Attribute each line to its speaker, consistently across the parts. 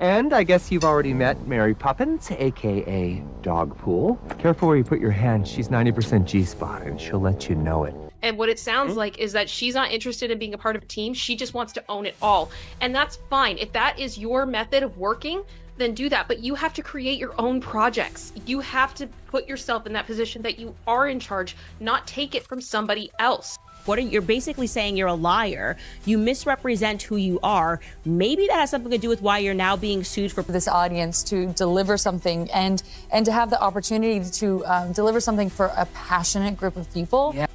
Speaker 1: And I guess you've already met Mary Poppins, aka Dogpool. Careful where you put your hand. She's 90% G-spot, and she'll let you know it.
Speaker 2: And what it sounds like is that she's not interested in being a part of a team. She just wants to own it all. And that's fine. If that is your method of working, then do that. But you have to create your own projects. You have to put yourself in that position that you are in charge, not take it from somebody else.
Speaker 3: You're basically saying you're a liar. You misrepresent who you are. Maybe that has something to do with why you're now being sued for
Speaker 4: this audience to deliver something and to have the opportunity to deliver something for a passionate group of people.
Speaker 5: Yeah.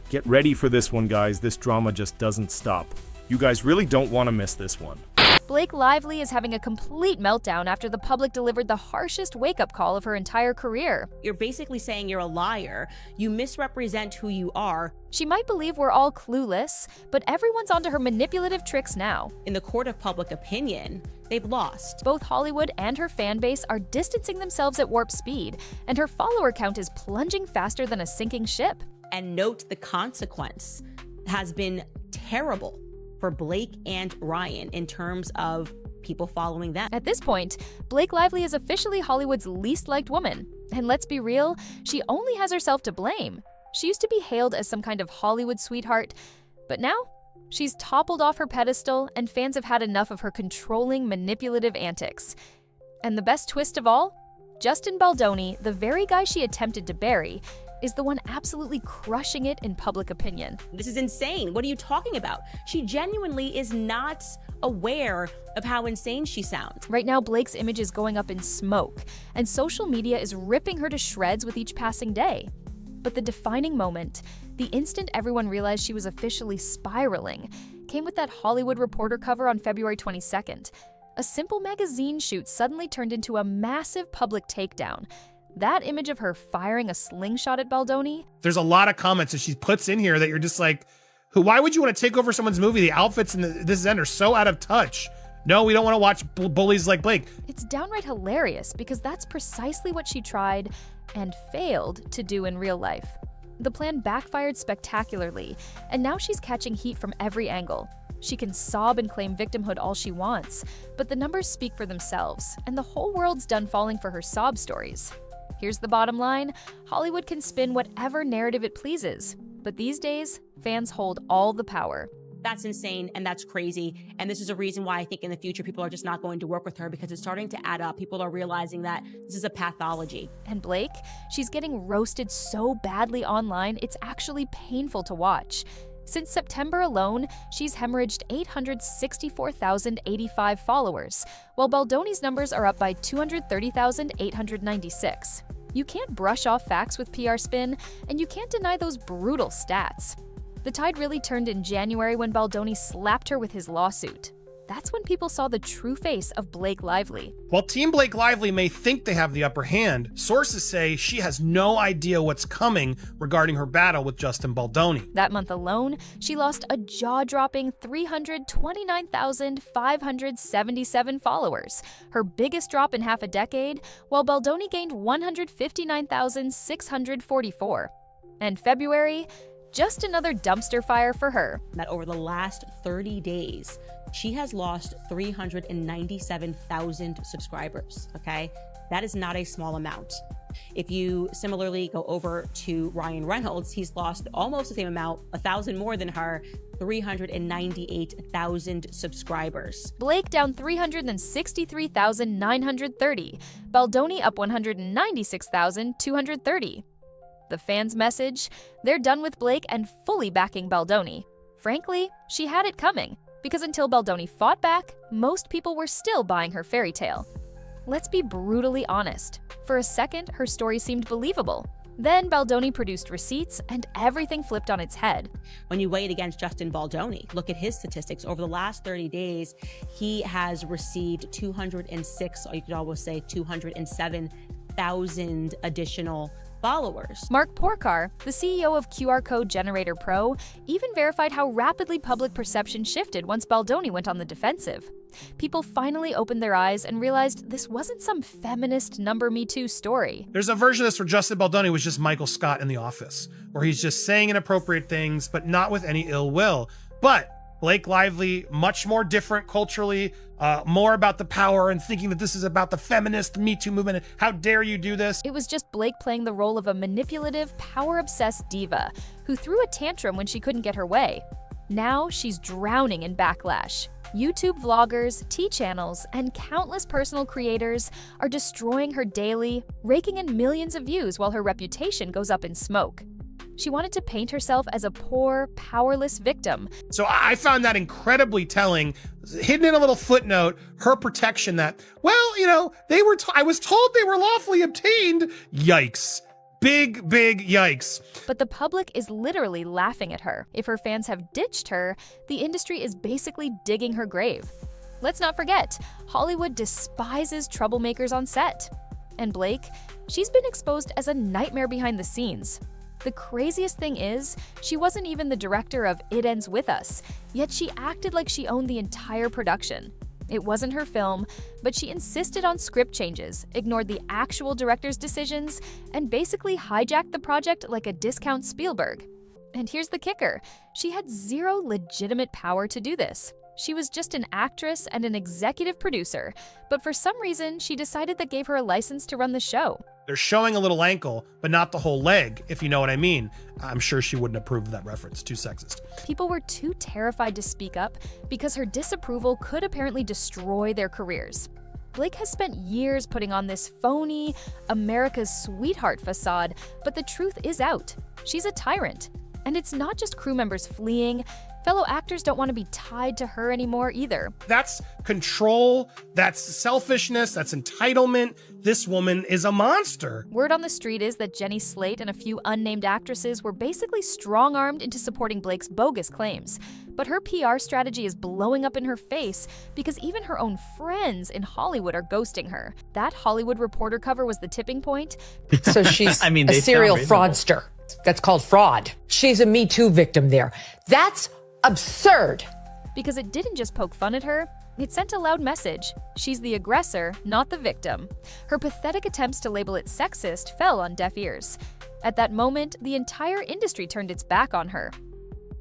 Speaker 5: Get ready for this one, guys. This drama just doesn't stop. You guys really don't want to miss this one.
Speaker 6: Blake Lively is having a complete meltdown after the public delivered the harshest wake-up call of her entire career.
Speaker 3: You're basically saying you're a liar. You misrepresent who you are.
Speaker 6: She might believe we're all clueless, but everyone's onto her manipulative tricks now.
Speaker 3: In the court of public opinion, they've lost.
Speaker 6: Both Hollywood and her fan base are distancing themselves at warp speed, and her follower count is plunging faster than a sinking ship.
Speaker 3: And note the consequence has been terrible for Blake and Ryan in terms of people following them.
Speaker 6: At this point, Blake Lively is officially Hollywood's least liked woman. And let's be real, she only has herself to blame. She used to be hailed as some kind of Hollywood sweetheart, but now she's toppled off her pedestal and fans have had enough of her controlling, manipulative antics. And the best twist of all? Justin Baldoni, the very guy she attempted to bury, is the one absolutely crushing it in public opinion.
Speaker 3: This is insane. What are you talking about? She genuinely is not aware of how insane she sounds.
Speaker 6: Right now, Blake's image is going up in smoke, and social media is ripping her to shreds with each passing day. But the defining moment, the instant everyone realized she was officially spiraling, came with that Hollywood Reporter cover on February 22nd. A simple magazine shoot suddenly turned into a massive public takedown. That image of her firing a slingshot at Baldoni.
Speaker 7: There's a lot of comments that she puts in here that you're just like, why would you want to take over someone's movie? The outfits in this end are so out of touch. No, we don't want to watch bullies like Blake.
Speaker 6: It's downright hilarious because that's precisely what she tried and failed to do in real life. The plan backfired spectacularly, and now she's catching heat from every angle. She can sob and claim victimhood all she wants, but the numbers speak for themselves, and the whole world's done falling for her sob stories. Here's the bottom line: Hollywood can spin whatever narrative it pleases, but these days, fans hold all the power.
Speaker 3: That's insane and that's crazy. And this is a reason why I think in the future people are just not going to work with her, because it's starting to add up. People are realizing that this is a pathology.
Speaker 6: And Blake, she's getting roasted so badly online, it's actually painful to watch. Since September alone, she's hemorrhaged 864,085 followers, while Baldoni's numbers are up by 230,896. You can't brush off facts with PR spin, and you can't deny those brutal stats. The tide really turned in January when Baldoni slapped her with his lawsuit. That's when people saw the true face of Blake Lively.
Speaker 7: While Team Blake Lively may think they have the upper hand, sources say she has no idea what's coming regarding her battle with Justin Baldoni.
Speaker 6: That month alone, she lost a jaw-dropping 329,577 followers, her biggest drop in half a decade, while Baldoni gained 159,644. And February, just another dumpster fire for her.
Speaker 3: That over the last 30 days, she has lost 397,000 subscribers, okay? That is not a small amount. If you similarly go over to Ryan Reynolds, he's lost almost the same amount, 1,000 more than her, 398,000 subscribers.
Speaker 6: Blake down 363,930. Baldoni up 196,230. The fans' message? They're done with Blake and fully backing Baldoni. Frankly, she had it coming, because until Baldoni fought back, most people were still buying her fairy tale. Let's be brutally honest. For a second, her story seemed believable. Then Baldoni produced receipts and everything flipped on its head.
Speaker 3: When you weigh it against Justin Baldoni, look at his statistics. Over the last 30 days, he has received 206, or you could almost say 207,000 additional followers.
Speaker 6: Mark Porcar, the CEO of QR Code Generator Pro, even verified how rapidly public perception shifted once Baldoni went on the defensive. People finally opened their eyes and realized this wasn't some feminist number Me Too story.
Speaker 7: There's a version of this where Justin Baldoni was just Michael Scott in The Office, where he's just saying inappropriate things, but not with any ill will. But Blake Lively, much more different culturally, more about the power and thinking that this is about the feminist Me Too movement. How dare you do this?
Speaker 6: It was just Blake playing the role of a manipulative, power-obsessed diva who threw a tantrum when she couldn't get her way. Now she's drowning in backlash. YouTube vloggers, tea channels, and countless personal creators are destroying her daily, raking in millions of views while her reputation goes up in smoke. She wanted to paint herself as a poor, powerless victim.
Speaker 7: So I found that incredibly telling. Hidden in a little footnote, her protection that, well, you know, I was told they were lawfully obtained. Yikes. Big yikes.
Speaker 6: But the public is literally laughing at her. If her fans have ditched her, the industry is basically digging her grave. Let's not forget, Hollywood despises troublemakers on set. And Blake, she's been exposed as a nightmare behind the scenes. The craziest thing is, she wasn't even the director of It Ends With Us, yet she acted like she owned the entire production. It wasn't her film, but she insisted on script changes, ignored the actual director's decisions, and basically hijacked the project like a discount Spielberg. And here's the kicker, she had zero legitimate power to do this. She was just an actress and an executive producer, but for some reason, she decided that gave her a license to run the show.
Speaker 7: They're showing a little ankle, but not the whole leg, if you know what I mean. I'm sure she wouldn't approve of that reference. Too sexist.
Speaker 6: People were too terrified to speak up because her disapproval could apparently destroy their careers. Blake has spent years putting on this phony, America's sweetheart facade, but the truth is out. She's a tyrant. And it's not just crew members fleeing. Fellow actors don't want to be tied to her anymore either.
Speaker 7: That's control, that's selfishness, that's entitlement. This woman is a monster.
Speaker 6: Word on the street is that Jenny Slate and a few unnamed actresses were basically strong-armed into supporting Blake's bogus claims. But her PR strategy is blowing up in her face because even her own friends in Hollywood are ghosting her. That Hollywood Reporter cover was the tipping point.
Speaker 8: So she's
Speaker 9: I mean,
Speaker 8: a
Speaker 9: they
Speaker 8: serial
Speaker 9: sound reasonable.
Speaker 8: fraudster. That's called fraud. She's a Me Too victim there. That's absurd.
Speaker 6: Because it didn't just poke fun at her, it sent a loud message. She's the aggressor, not the victim. Her pathetic attempts to label it sexist fell on deaf ears. At that moment, the entire industry turned its back on her.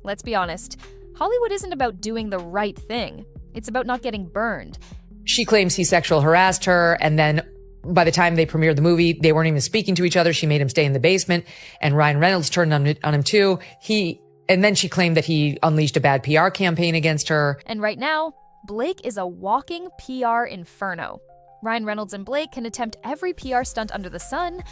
Speaker 6: Let's be honest, Hollywood isn't about doing the right thing. It's about not getting burned.
Speaker 8: She claims he sexual harassed her, and then by the time they premiered the movie, they weren't even speaking to each other. She made him stay in the basement, and Ryan Reynolds turned on him too. And then she claimed that he unleashed a bad PR campaign against her.
Speaker 6: And right now, Blake is a walking PR inferno. Ryan Reynolds and Blake can attempt every PR stunt under the sun,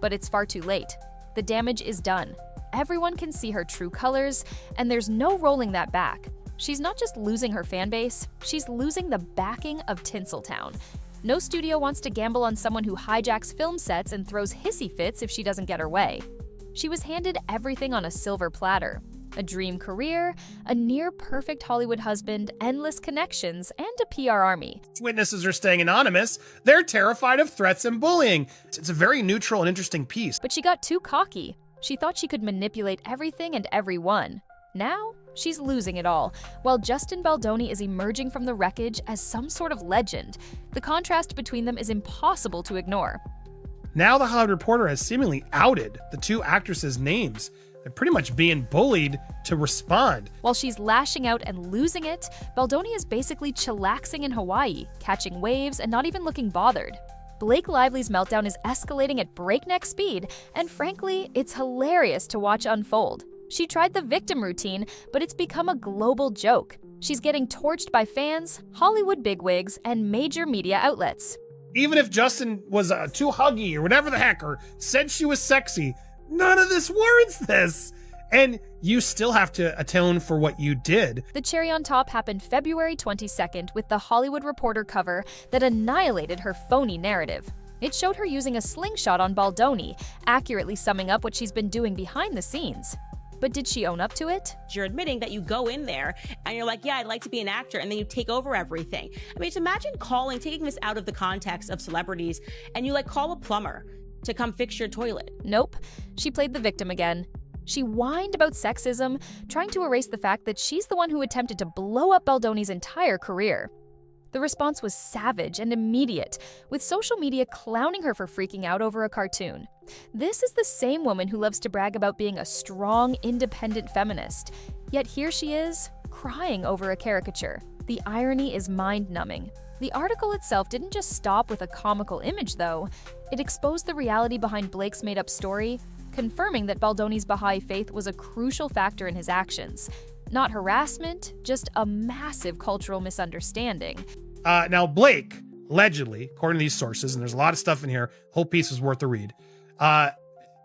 Speaker 6: but it's far too late. The damage is done. Everyone can see her true colors, and there's no rolling that back. She's not just losing her fan base, she's losing the backing of Tinseltown. No studio wants to gamble on someone who hijacks film sets and throws hissy fits if she doesn't get her way. She was handed everything on a silver platter. A dream career, a near-perfect Hollywood husband, endless connections, and a PR army.
Speaker 7: Witnesses are staying anonymous. They're terrified of threats and bullying. It's a very neutral and interesting piece.
Speaker 6: But she got too cocky. She thought she could manipulate everything and everyone. Now, she's losing it all, while Justin Baldoni is emerging from the wreckage as some sort of legend. The contrast between them is impossible to ignore.
Speaker 7: Now the Hollywood Reporter has seemingly outed the two actresses' names. They're pretty much being bullied to respond.
Speaker 6: While she's lashing out and losing it, Baldoni is basically chillaxing in Hawaii, catching waves and not even looking bothered. Blake Lively's meltdown is escalating at breakneck speed, and frankly, it's hilarious to watch unfold. She tried the victim routine, but it's become a global joke. She's getting torched by fans, Hollywood bigwigs, and major media outlets.
Speaker 7: Even if Justin was too huggy or whatever the heck, or said she was sexy, none of this warrants this. And you still have to atone for what you did.
Speaker 6: The cherry on top happened February 22nd with the Hollywood Reporter cover that annihilated her phony narrative. It showed her using a slingshot on Baldoni, accurately summing up what she's been doing behind the scenes. But did she own up to it?
Speaker 3: You're admitting that you go in there and you're like, yeah, I'd like to be an actor, and then you take over everything. I mean, just imagine taking this out of the context of celebrities, and you call a plumber to come fix your toilet.
Speaker 6: Nope. She played the victim again. She whined about sexism, trying to erase the fact that she's the one who attempted to blow up Baldoni's entire career. The response was savage and immediate, with social media clowning her for freaking out over a cartoon. This is the same woman who loves to brag about being a strong, independent feminist. Yet here she is, crying over a caricature. The irony is mind-numbing. The article itself didn't just stop with a comical image, though. It exposed the reality behind Blake's made-up story, confirming that Baldoni's Baha'i faith was a crucial factor in his actions. Not harassment, just a massive cultural misunderstanding.
Speaker 7: Now, Blake, allegedly, according to these sources, and there's a lot of stuff in here, whole piece is worth a read.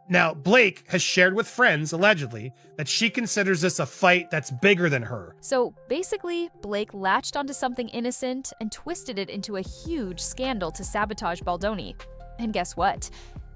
Speaker 7: Now, Blake has shared with friends, allegedly, that she considers this a fight that's bigger than her.
Speaker 6: So basically, Blake latched onto something innocent and twisted it into a huge scandal to sabotage Baldoni. And guess what?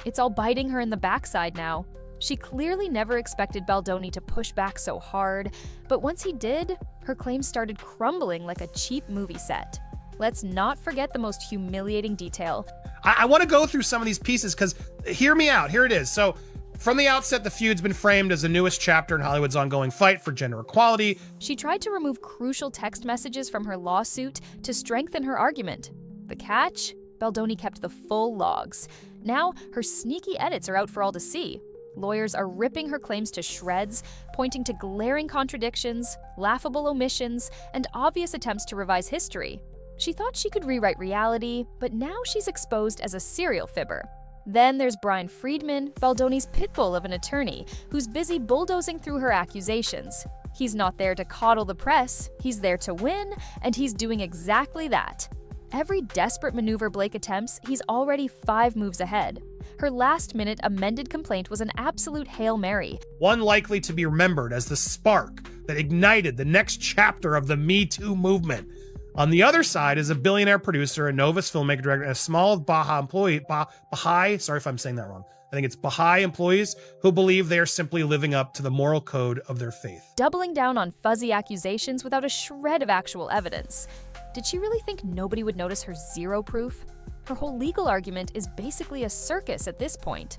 Speaker 6: It's all biting her in the backside now. She clearly never expected Baldoni to push back so hard, but once he did, her claims started crumbling like a cheap movie set. Let's not forget the most humiliating detail.
Speaker 7: I want to go through some of these pieces because hear me out. Here it is. So from the outset, the feud's been framed as the newest chapter in Hollywood's ongoing fight for gender equality.
Speaker 6: She tried to remove crucial text messages from her lawsuit to strengthen her argument. The catch? Baldoni kept the full logs. Now, her sneaky edits are out for all to see. Lawyers are ripping her claims to shreds, pointing to glaring contradictions, laughable omissions, and obvious attempts to revise history. She thought she could rewrite reality, but now she's exposed as a serial fibber. Then there's Brian Friedman, Baldoni's pit bull of an attorney, who's busy bulldozing through her accusations. He's not there to coddle the press, he's there to win, and he's doing exactly that. Every desperate maneuver Blake attempts, he's already 5 moves ahead. Her last-minute amended complaint was an absolute Hail Mary.
Speaker 7: One likely to be remembered as the spark that ignited the next chapter of the Me Too movement. On the other side is a billionaire producer, a novice filmmaker, director, and a small Baha'i, sorry if I'm saying that wrong. I think it's Baha'i employees who believe they are simply living up to the moral code of their faith.
Speaker 6: Doubling down on fuzzy accusations without a shred of actual evidence. Did she really think nobody would notice her zero proof? Her whole legal argument is basically a circus at this point.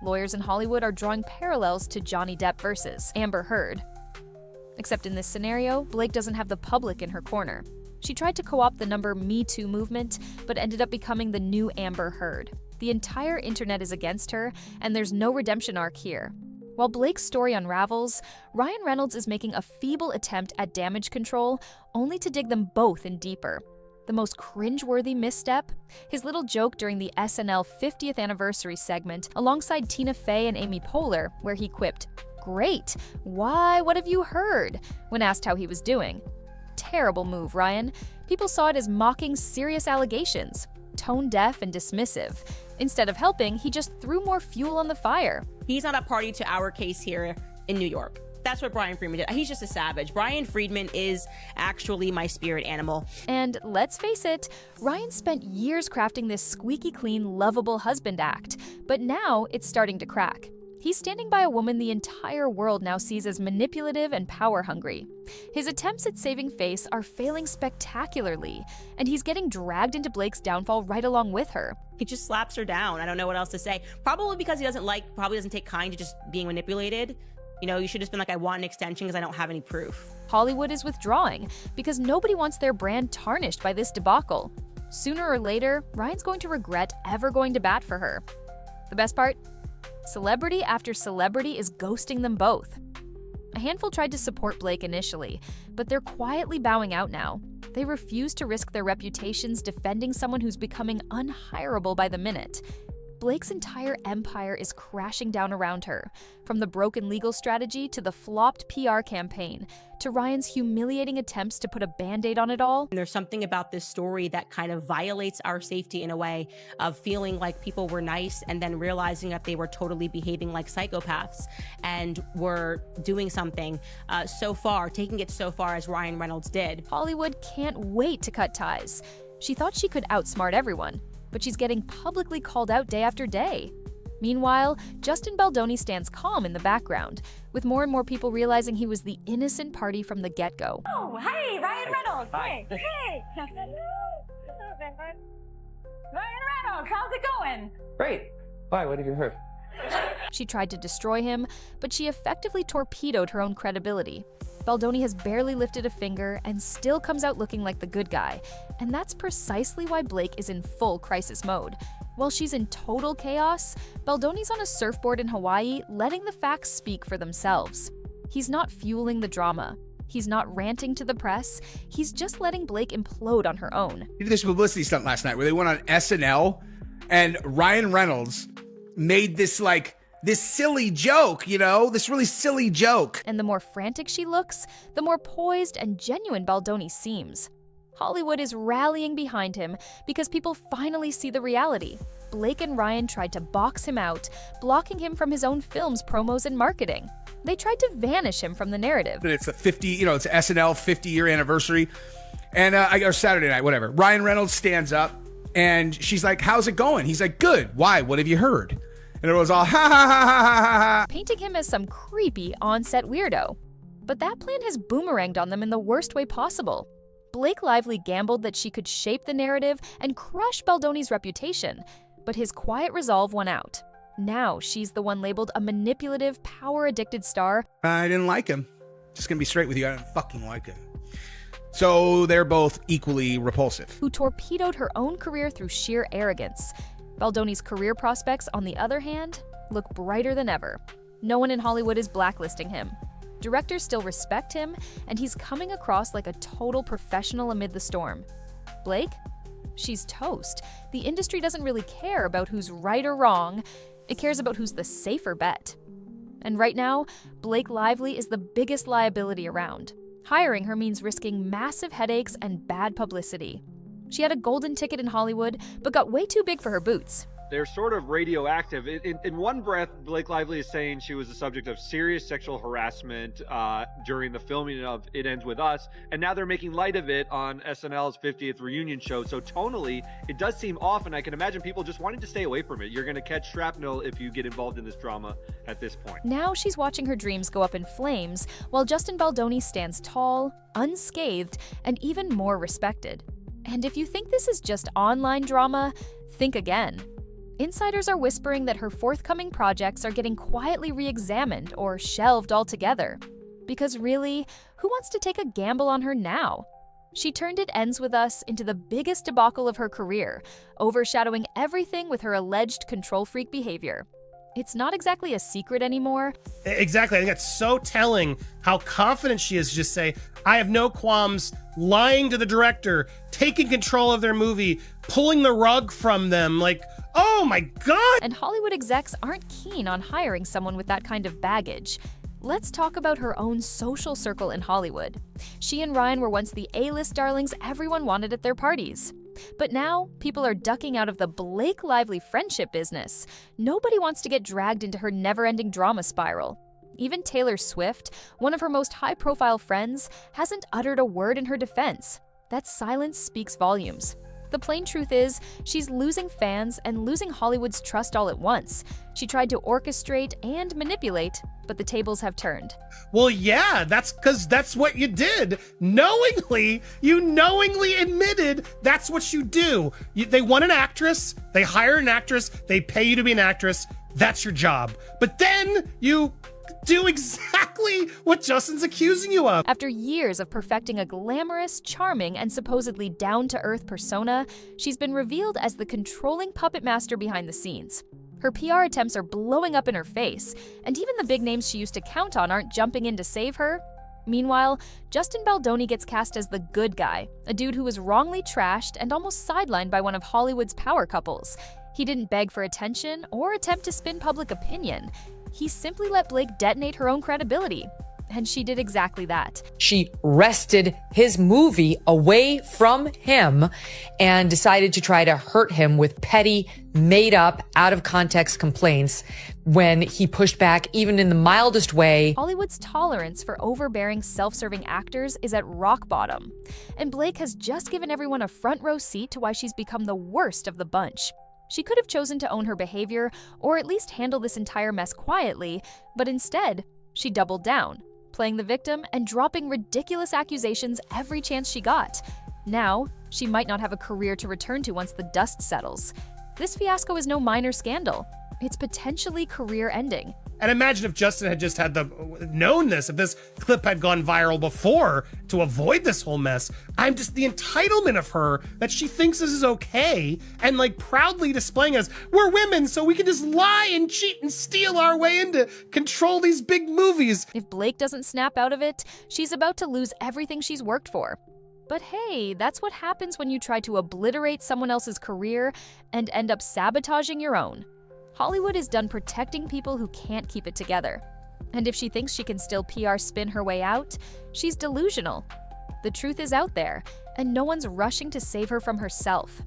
Speaker 6: Lawyers in Hollywood are drawing parallels to Johnny Depp versus Amber Heard. Except in this scenario, Blake doesn't have the public in her corner. She tried to co-opt the Me Too movement, but ended up becoming the new Amber Heard. The entire internet is against her, and there's no redemption arc here. While Blake's story unravels, Ryan Reynolds is making a feeble attempt at damage control, only to dig them both in deeper. The most cringeworthy misstep? His little joke during the SNL 50th anniversary segment alongside Tina Fey and Amy Poehler, where he quipped, "Great, why, what have you heard?" when asked how he was doing. Terrible move, Ryan. People saw it as mocking serious allegations, tone-deaf and dismissive. Instead of helping, he just threw more fuel on the fire.
Speaker 3: He's not a party to our case here in New York. That's what Brian Friedman did. He's just a savage. Brian Friedman is actually my spirit animal.
Speaker 6: And let's face it, Ryan spent years crafting this squeaky clean, lovable husband act, but now it's starting to crack. He's standing by a woman the entire world now sees as manipulative and power-hungry. His attempts at saving face are failing spectacularly, and he's getting dragged into Blake's downfall right along with her.
Speaker 3: He just slaps her down. I don't know what else to say. Probably because he probably doesn't take kind to just being manipulated. You know, you should have just been like, I want an extension because I don't have any proof.
Speaker 6: Hollywood is withdrawing because nobody wants their brand tarnished by this debacle. Sooner or later, Ryan's going to regret ever going to bat for her. The best part? Celebrity after celebrity is ghosting them both. A handful tried to support Blake initially, but they're quietly bowing out now. They refuse to risk their reputations defending someone who's becoming unhireable by the minute. Blake's entire empire is crashing down around her, from the broken legal strategy to the flopped PR campaign, to Ryan's humiliating attempts to put a band-aid on it all.
Speaker 3: And there's something about this story that kind of violates our safety in a way of feeling like people were nice and then realizing that they were totally behaving like psychopaths and were doing something taking it so far as Ryan Reynolds did.
Speaker 6: Hollywood can't wait to cut ties. She thought she could outsmart everyone, but she's getting publicly called out day after day. Meanwhile, Justin Baldoni stands calm in the background, with more and more people realizing he was the innocent party from the get-go.
Speaker 9: Oh, hey, Ryan Reynolds.
Speaker 10: Hi.
Speaker 9: Hey. Ryan Reynolds, how's it going?
Speaker 10: Great. Why? What have you heard?
Speaker 6: She tried to destroy him, but she effectively torpedoed her own credibility. Baldoni has barely lifted a finger and still comes out looking like the good guy, and that's precisely why Blake is in full crisis mode. While she's in total chaos, Baldoni's on a surfboard in Hawaii, letting the facts speak for themselves. He's not fueling the drama. He's not ranting to the press. He's just letting Blake implode on her own.
Speaker 11: He did this publicity stunt last night where they went on SNL and Ryan Reynolds made this silly joke, this really silly joke.
Speaker 6: And the more frantic she looks, the more poised and genuine Baldoni seems. Hollywood is rallying behind him because people finally see the reality. Blake and Ryan tried to box him out, blocking him from his own films, promos, and marketing. They tried to vanish him from the narrative.
Speaker 11: It's a it's SNL 50-year anniversary. And or Saturday night, whatever. Ryan Reynolds stands up and she's like, how's it going? He's like, good. Why? What have you heard? And it was all, ha, ha, ha, ha, ha, ha.
Speaker 6: Painting him as some creepy on-set weirdo. But that plan has boomeranged on them in the worst way possible. Blake Lively gambled that she could shape the narrative and crush Baldoni's reputation, but his quiet resolve won out. Now she's the one labeled a manipulative, power-addicted star.
Speaker 11: I didn't like him. Just gonna be straight with you, I didn't fucking like him. So they're both equally repulsive.
Speaker 6: Who torpedoed her own career through sheer arrogance. Baldoni's career prospects, on the other hand, look brighter than ever. No one in Hollywood is blacklisting him. Directors still respect him, and he's coming across like a total professional amid the storm. Blake? She's toast. The industry doesn't really care about who's right or wrong. It cares about who's the safer bet. And right now, Blake Lively is the biggest liability around. Hiring her means risking massive headaches and bad publicity. She had a golden ticket in Hollywood, but got way too big for her boots.
Speaker 12: They're sort of radioactive. In one breath, Blake Lively is saying she was the subject of serious sexual harassment during the filming of It Ends With Us, and now they're making light of it on SNL's 50th reunion show. So tonally, it does seem off, and I can imagine people just wanting to stay away from it. You're going to catch shrapnel if you get involved in this drama at this point.
Speaker 6: Now she's watching her dreams go up in flames, while Justin Baldoni stands tall, unscathed, and even more respected. And if you think this is just online drama, think again. Insiders are whispering that her forthcoming projects are getting quietly re-examined or shelved altogether. Because really, who wants to take a gamble on her now? She turned It Ends With Us into the biggest debacle of her career, overshadowing everything with her alleged control freak behavior. It's not exactly a secret anymore.
Speaker 7: Exactly. I think that's so telling how confident she is to just say, I have no qualms lying to the director, taking control of their movie, pulling the rug from them. Like, oh my God.
Speaker 6: And Hollywood execs aren't keen on hiring someone with that kind of baggage. Let's talk about her own social circle in Hollywood. She and Ryan were once the A-list darlings everyone wanted at their parties. But now, people are ducking out of the Blake Lively friendship business. Nobody wants to get dragged into her never-ending drama spiral. Even Taylor Swift, one of her most high-profile friends, hasn't uttered a word in her defense. That silence speaks volumes. The plain truth is, she's losing fans and losing Hollywood's trust all at once. She tried to orchestrate and manipulate, but the tables have turned.
Speaker 7: Well, yeah, that's because that's what you did. Knowingly, you knowingly admitted that's what you do. They want an actress, they hire an actress, they pay you to be an actress. That's your job. But then you do exactly what Justin's accusing you of.
Speaker 6: After years of perfecting a glamorous, charming, and supposedly down-to-earth persona, she's been revealed as the controlling puppet master behind the scenes. Her PR attempts are blowing up in her face, and even the big names she used to count on aren't jumping in to save her. Meanwhile, Justin Baldoni gets cast as the good guy, a dude who was wrongly trashed and almost sidelined by one of Hollywood's power couples. He didn't beg for attention or attempt to spin public opinion. He simply let Blake detonate her own credibility. And she did exactly that.
Speaker 8: She wrested his movie away from him and decided to try to hurt him with petty, made-up, out-of-context complaints when he pushed back even in the mildest way.
Speaker 6: Hollywood's tolerance for overbearing, self-serving actors is at rock bottom. And Blake has just given everyone a front-row seat to why she's become the worst of the bunch. She could have chosen to own her behavior, or at least handle this entire mess quietly, but instead, she doubled down, playing the victim and dropping ridiculous accusations every chance she got. Now, she might not have a career to return to once the dust settles. This fiasco is no minor scandal. It's potentially career-ending.
Speaker 7: And imagine if Justin had just had known this, if this clip had gone viral before to avoid this whole mess. I'm just the entitlement of her that she thinks this is okay and like proudly displaying us. We're women, so we can just lie and cheat and steal our way into control these big movies.
Speaker 6: If Blake doesn't snap out of it, she's about to lose everything she's worked for. But hey, that's what happens when you try to obliterate someone else's career and end up sabotaging your own. Hollywood is done protecting people who can't keep it together. And if she thinks she can still PR spin her way out, she's delusional. The truth is out there, and no one's rushing to save her from herself.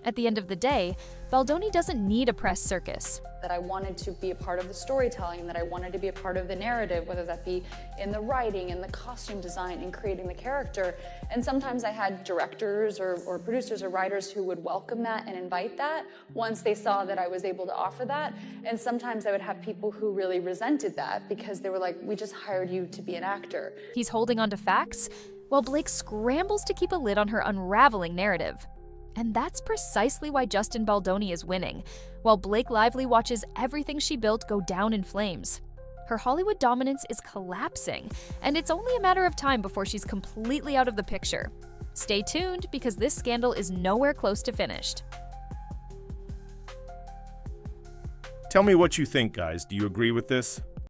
Speaker 6: At the end of the day, Baldoni doesn't need a press circus.
Speaker 13: That I wanted to be a part of the storytelling, that I wanted to be a part of the narrative, whether that be in the writing, in the costume design, in creating the character. And sometimes I had directors or producers or writers who would welcome that and invite that once they saw that I was able to offer that. And sometimes I would have people who really resented that because they were like, we just hired you to be an actor.
Speaker 6: He's holding on to facts, while Blake scrambles to keep a lid on her unraveling narrative. And that's precisely why Justin Baldoni is winning, while Blake Lively watches everything she built go down in flames. Her Hollywood dominance is collapsing, and it's only a matter of time before she's completely out of the picture. Stay tuned, because this scandal is nowhere close to finished.
Speaker 5: Tell me what you think, guys. Do you agree with this?